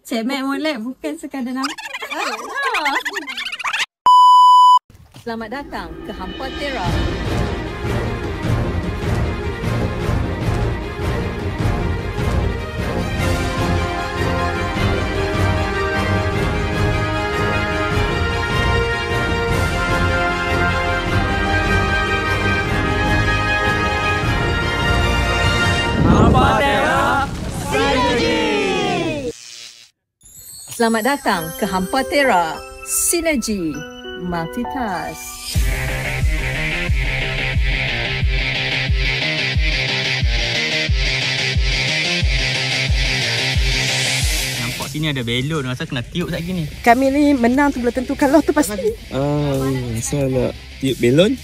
Cik Mat molek bukan sekadar nama. Selamat datang ke Hampa Tera. Hampa Tera Sinergi. Selamat datang ke Hampa Tera Sinergi Multitask. Nampak sini ada belon, rasa kena tiup sekejap ni. Kami ni menang tu belum tentu kalah tu pasti. Asal nak tiup belon?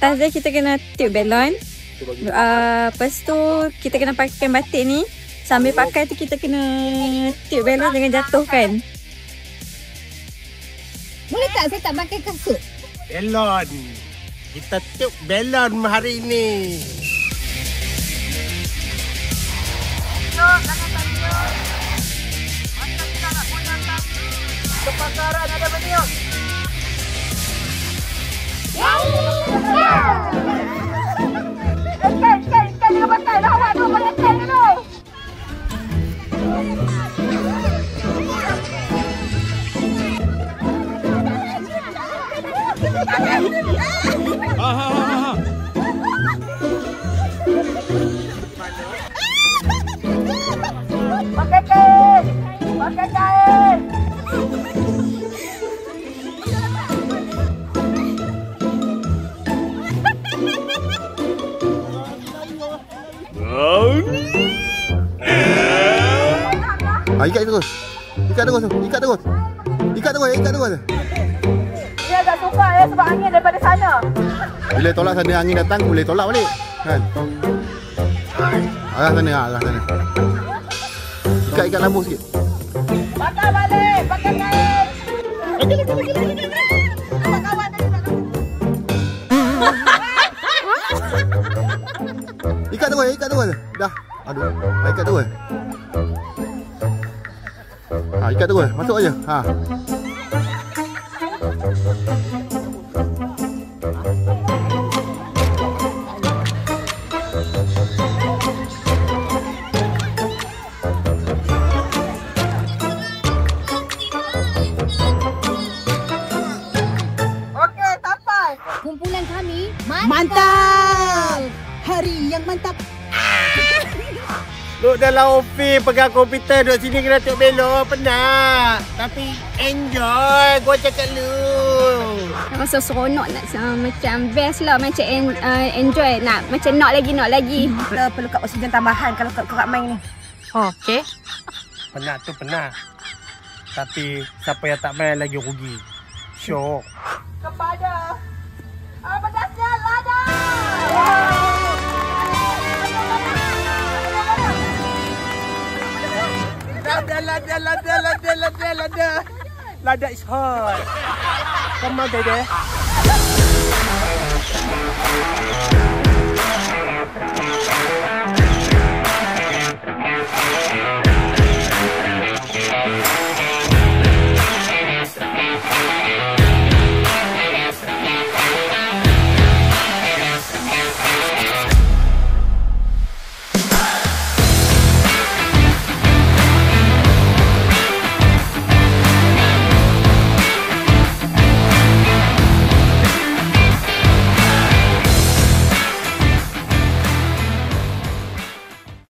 Tazah kita kena tiup belon. Lepas tu kita kena pakai batik ni. Sambil pakai tu kita kena tiup belon jangan jatuhkan. Boleh tak saya tak pakai kasut? Belon. Kita tiup belon hari ini. Kepakaran ada beniuk. Ikan dia pakai dah awak tu pakai ikan dulu. Pakai kain. Pakai kain. Ikat terus. Ikat terus tu. Ikat terus. Ikat terus. Ikat terus. Dia agak sukar ya sebab angin daripada sana. Bila tolak sana angin datang boleh tolak balik. Kan? Arah sana, arah sana. Ikat lampu sikit. Pakai balik. Pakai kain. Ikat terus. Dah. Aduh. Ikat terus. Ikat terus. Masuk aja. Okey, sampai. Kumpulan kami Mantap. Hari yang mantap. Duduk dalam ofis pegang komputer, duduk sini kena tiup belon, penat. Tapi enjoy, gua cakap lu. rasa seronok nak macam best lah, macam enjoy nak macam nak lagi. Kita perlukan oksigen tambahan kalau kat ramai ni. Okey. Penat tu penat. Tapi siapa yang tak main lagi rugi. Syok. Kepada pedasnya lada. Lada. Lada is hot. Come on, baby.